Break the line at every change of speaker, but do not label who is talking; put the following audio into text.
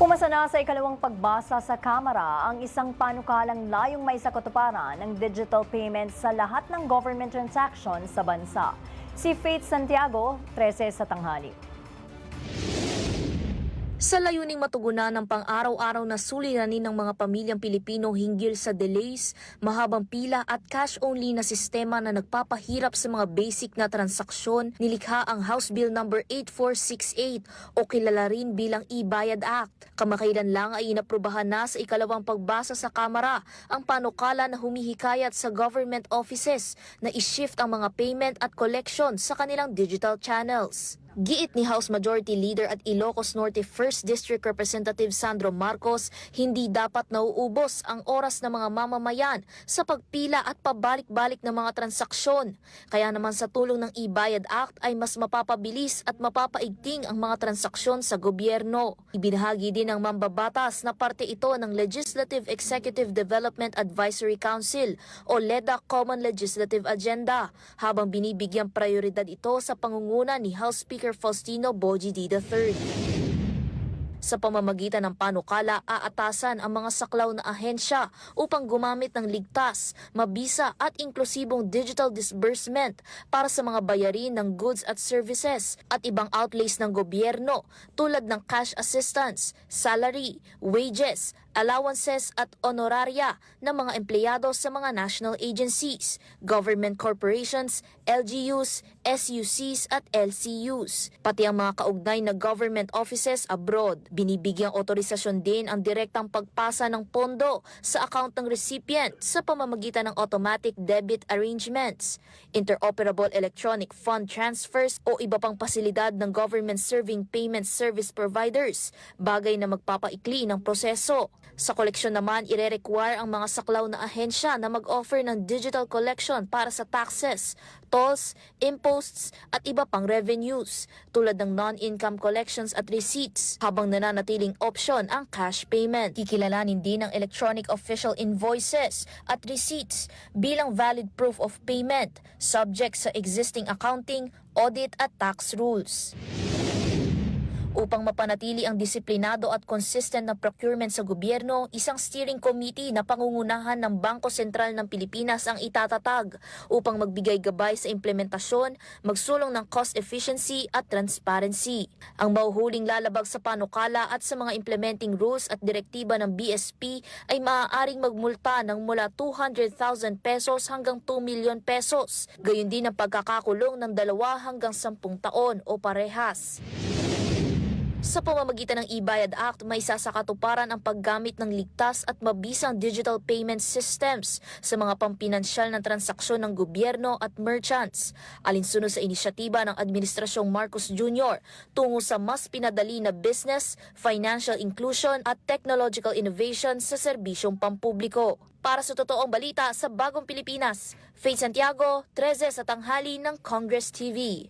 Pumasa na sa ikalawang pagbasa sa Kamara ang isang panukalang layong may sakatuparan ng digital payments sa lahat ng government transactions sa bansa. Si Faith Santiago, 13 sa tanghali.
Sa layuning matugunan ng pang-araw-araw na suliranin ng mga pamilyang Pilipino hinggil sa delays, mahabang pila at cash-only na sistema na nagpapahirap sa mga basic na transaksyon, nilikha ang House Bill No. 8468 o kilala rin bilang E-Bayad Act. Kamakailan lang ay inaprubahan na sa ikalawang pagbasa sa Kamara ang panukala na humihikayat sa government offices na i-shift ang mga payment at collection sa kanilang digital channels. Giit ni House Majority Leader at Ilocos Norte 1st District Representative Sandro Marcos, hindi dapat nauubos ang oras ng mga mamamayan sa pagpila at pabalik-balik ng mga transaksyon. Kaya naman sa tulong ng E-Bayad Act ay mas mapapabilis at mapapaigting ang mga transaksyon sa gobyerno. Ibinahagi din ng mambabatas na parte ito ng Legislative Executive Development Advisory Council o LEDA Common Legislative Agenda, habang binibigyang prioridad ito sa pangunguna ni House Speaker Faustino Bogie D. III. Sa pamamagitan ng panukala, aatasan ang mga saklaw na ahensya upang gumamit ng ligtas, mabisa at inklusibong digital disbursement para sa mga bayarin ng goods at services at ibang outlays ng gobyerno tulad ng cash assistance, salary, wages, allowances at honoraria ng mga empleyado sa mga national agencies, government corporations, LGUs, SUCs at LCUs, pati ang mga kaugnay na government offices abroad. Binibigyang otorisasyon din ang direktang pagpasa ng pondo sa account ng recipient sa pamamagitan ng automatic debit arrangements, interoperable electronic fund transfers o iba pang pasilidad ng government serving payment service providers, bagay na magpapaikli ng proseso. Sa koleksyon naman, ire-require ang mga saklaw na ahensya na mag-offer ng digital collection para sa taxes, tolls, imposts at iba pang revenues tulad ng non-income collections at receipts, habang nananatiling option ang cash payment. Kikilalanin din ang electronic official invoices at receipts bilang valid proof of payment subject sa existing accounting, audit at tax rules. Upang mapanatili ang disiplinado at consistent na procurement sa gobyerno, isang steering committee na pangungunahan ng Bangko Sentral ng Pilipinas ang itatatag upang magbigay gabay sa implementasyon, magsulong ng cost efficiency at transparency. Ang mahuhuling lalabag sa panukala at sa mga implementing rules at direktiba ng BSP ay maaaring magmulta ng mula 200,000 pesos hanggang 2 milyon pesos. Gayon din ang pagkakakulong ng 2 hanggang 10 taon o parehas. Sa pamamagitan ng E-Bayad Act, may sasakatuparan ang paggamit ng ligtas at mabisang digital payment systems sa mga pampinansyal na transaksyon ng gobyerno at merchants, alinsunod sa inisyatiba ng Administrasyong Marcos Jr. tungo sa mas pinadali na business, financial inclusion at technological innovation sa serbisyong pampubliko. Para sa totoong balita sa Bagong Pilipinas, Faith Santiago, 13 sa tanghali ng Congress TV.